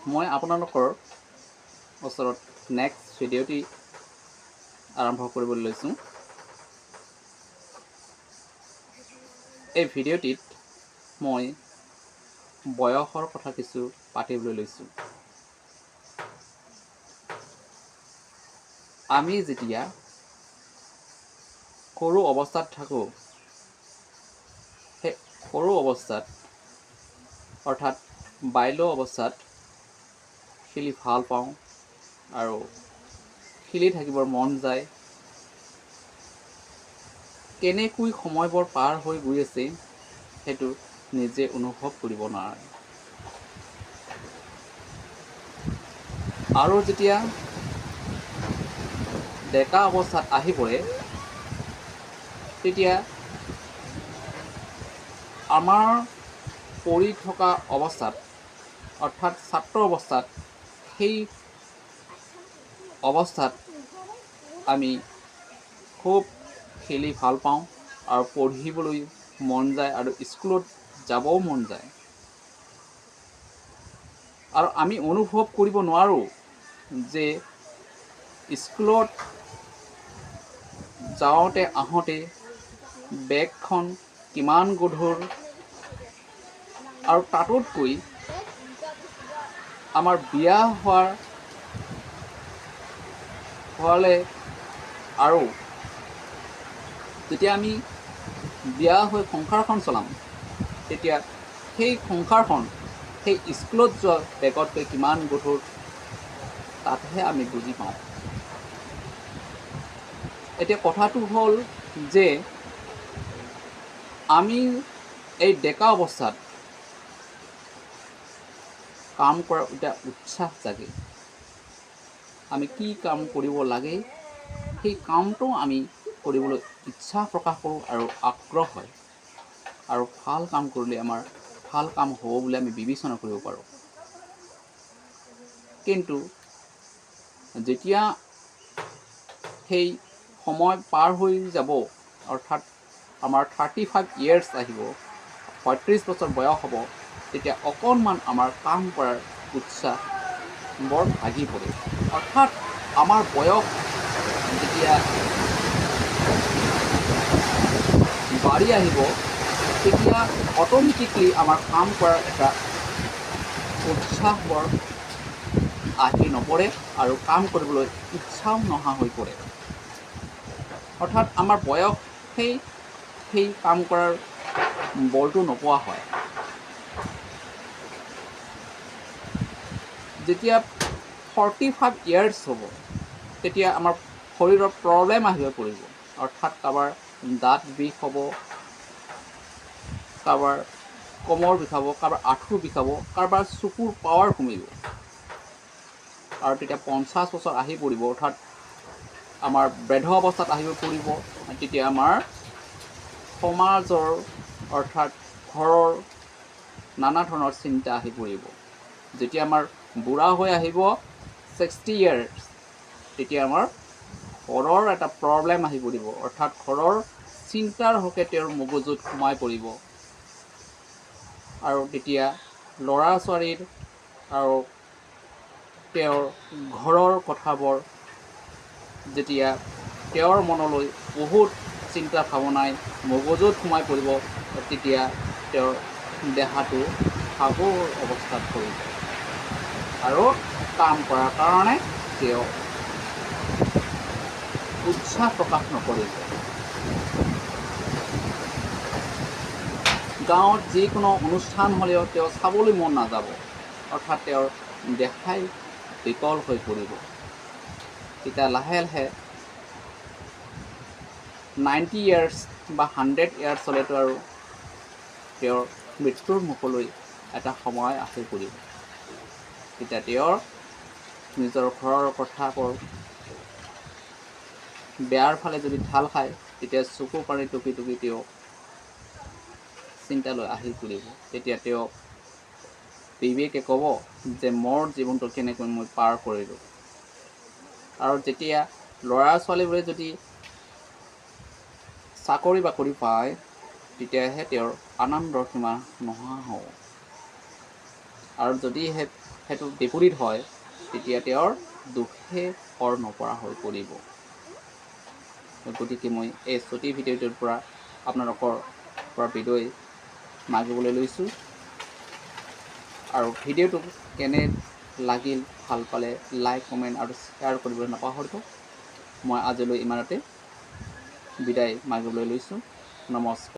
মই আপোনালোকৰ ওচৰত নেক্সট ভিডিঅ'টি আৰম্ভ কৰিবলৈ লৈছোঁ। এই ভিডিঅ'টিত মই বয়সৰ কথা কিছু পাতিবলৈ লৈছোঁ। আমি যেতিয়া সৰু অৱস্থাত থাকোঁ, সেই সৰু অৱস্থাত অৰ্থাৎ বাল্য অৱস্থাত খেলি ভাল পাওঁ আৰু খেলি থাকিবৰ মন যায়। কেনেকৈ সময়বোৰ পাৰ হৈ গৈ আছে সেইটো নিজে অনুভৱ কৰিব নোৱাৰে। আৰু যেতিয়া ডেকা অৱস্থাত আহি পৰে, তেতিয়া আমাৰ পঢ়ি থকা অৱস্থাত অৰ্থাৎ ছাত্ৰ অৱস্থাত সেই অৱস্থাত আমি খুব খেলি ভাল পাওঁ আৰু পঢ়িবলৈ মন যায় আৰু স্কুলত যাবও মন যায়। আৰু আমি অনুভৱ কৰিব নোৱাৰোঁ যে স্কুলত যাওঁতে আহোঁতে বেগখন কিমান গধুৰ, আৰু তাতোতকৈ আমাৰ বিয়া হোৱালে আৰু যেতিয়া আমি বিয়া হৈ সংসাৰখন চলাম, তেতিয়া সেই সংসাৰখন সেই স্কুলত যোৱা বেগতকৈ কিমান গধুৰ তাতহে আমি বুজি পাওঁ। এতিয়া কথাটো হ'ল যে আমি এই ডেকা অৱস্থাত কাম কৰাৰ এটা উৎসাহ জাগে। আমি কি কাম কৰিব লাগে সেই কামটো আমি কৰিবলৈ ইচ্ছা প্ৰকাশ কৰোঁ আৰু আগ্ৰহ হয়, আৰু ভাল কাম কৰিলে আমাৰ ভাল কাম হ'ব বুলি আমি বিবেচনা কৰিব পাৰোঁ। কিন্তু যেতিয়া সেই সময় পাৰ হৈ যাব, অৰ্থাৎ আমাৰ 35 years আহিব, 35 বছৰ বয়স হ'ব, তেতিয়া অকণমান আমাৰ কাম কৰাৰ উৎসাহ বৰ ভাগি পৰে। অৰ্থাৎ আমাৰ বয়স যেতিয়া বাঢ়ি আহিব, তেতিয়া অট'মেটিকলি আমাৰ কাম কৰাৰ এটা উৎসাহ বৰ আহি নপৰে আৰু কাম কৰিবলৈ ইচ্ছাও নহা হৈ পৰে। অৰ্থাৎ আমাৰ বয়স সেই কাম কৰাৰ বলটো নোপোৱা হয়। যেতিয়া 45 years হ'ব, তেতিয়া আমাৰ শৰীৰৰ প্ৰব্লেম আহিব পৰিব। অৰ্থাৎ কাৰোবাৰ দাঁত বিষ হ'ব, কাৰোবাৰ কোমৰ বিষাব, কাৰোবাৰ আঁঠুৰ বিষাব, কাৰোবাৰ চকুৰ পাৱাৰ কমিব। আৰু তেতিয়া 50 বছৰ আহি পৰিব, অৰ্থাৎ আমাৰ বৃদ্ধ অৱস্থাত আহিব পৰিব। তেতিয়া আমাৰ সমাজৰ অৰ্থাৎ ঘৰৰ নানা ধৰণৰ চিন্তা আহি পৰিব। যেতিয়া আমাৰ বুঢ়া হৈ আহিব 60 years, তেতিয়া আমাৰ ঘৰৰ এটা প্ৰব্লেম আহি পৰিব, অৰ্থাৎ ঘৰৰ চিন্তাৰ হকে তেওঁৰ মগজুত সোমাই পৰিব। আৰু তেতিয়া ল'ৰা ছোৱালীৰ আৰু তেওঁৰ ঘৰৰ কথাবোৰ যেতিয়া তেওঁৰ মনলৈ বহুত চিন্তা ভাৱনাই মগজুত সোমাই পৰিব, তেতিয়া তেওঁৰ দেহাটো ভাগৰ অৱস্থাত পৰিব আৰু কাম কৰাৰ কাৰণে তেওঁ উৎসাহ প্ৰকাশ নকৰিব। গাঁৱত যিকোনো অনুষ্ঠান হ'লেও তেওঁ চাবলৈ মন নাযাব, অৰ্থাৎ তেওঁৰ দেহাই বিকল হৈ পৰিব। তেতিয়া লাহে লাহে 90 years বা 100 years হ'লেতো আৰু তেওঁৰ মৃত্যুৰ মুখলৈ এটা সময় আহি পৰিব। তেতিয়া তেওঁৰ নিজৰ ঘৰৰ কথাবোৰ বেয়াৰ ফালে যদি ঢাল খায়, তেতিয়া চকু পানী টুকি টুকি তেওঁ চিন্তালৈ আহি পৰিব। তেতিয়া তেওঁ বিবেকে ক'ব যে মোৰ জীৱনটো কেনেকৈ মই পাৰ কৰিলোঁ। আৰু যেতিয়া ল'ৰা ছোৱালীবোৰে যদি চাকৰি বাকৰি পায়, তেতিয়াহে তেওঁৰ আনন্দৰ সীমা নোহোৱা হ'ব। আৰু যদি সেইটো বিপৰীত হয় তেতিয়া তেওঁৰ দুখে শৰ নপৰা হৈ পৰিব। গতিকে মই এই ছুটি ভিডিঅ'টোৰ পৰা আপোনালোকৰ পৰা বিদায় মাগিবলৈ লৈছোঁ। আৰু ভিডিঅ'টো কেনে লাগিল, ভাল পালে লাইক কমেণ্ট আৰু শ্বেয়াৰ কৰিবলৈ নাপাহৰিব। মই আজিলৈ ইমানতে বিদায় মাগিবলৈ লৈছোঁ। নমস্কাৰ।